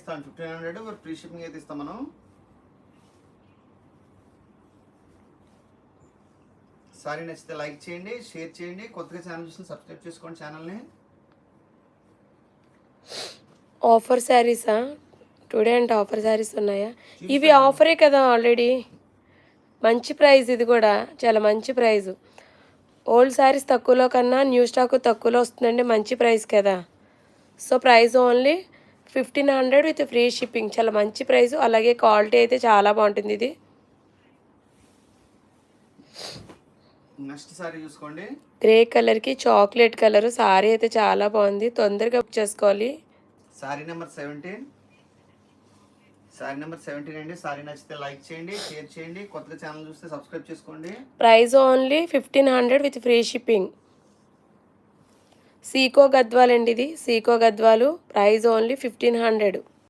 ఇస్తాను 1500 free shipping అయితే ఇస్తాం మనం. సారీ నచ్చితే లైక్ చేయండి, షేర్ చేయండి, కొత్తగా ఛానల్ చూసి సబ్స్క్రైబ్ చేసుకోండి ఛానల్ని. ఆఫర్ శారీసా? టుడే అంటే ఆఫర్ శారీస్ ఉన్నాయా? ఇవి ఆఫరే కదా ఆల్రెడీ. మంచి ప్రైస్, ఇది కూడా చాలా మంచి ప్రైస్. ఓల్డ్ శారీస్ తక్కువలో కన్నా న్యూ స్టాక్ తక్కువలో వస్తుందండి, మంచి ప్రైస్ కదా. So price only 1500 with free shipping, చాలా మంచి ప్రైస్. అలాగే క్వాలిటీ అయితే చాలా బాగుంటుంది. ఇది నెక్స్ట్ సారీ చూసుకోండి, గ్రే కలర్కి చాక్లెట్ కలర్ సారీ అయితే చాలా బాగుంది. తొందరగా బుక్ చేసుకోవాలి. సారీ నెంబర్ 17, సారీ నెంబర్ 17 అండి. సారీ నచ్చితే లైక్ చేయండి, షేర్ చేయండి, కొత్తగా ఛానల్ చూస్తే సబ్స్క్రైబ్ చేసుకోండి. Price only 1500 with free shipping. Sico Gadwal అండి, ఇది సీకో గద్వాలు. Price only 1500.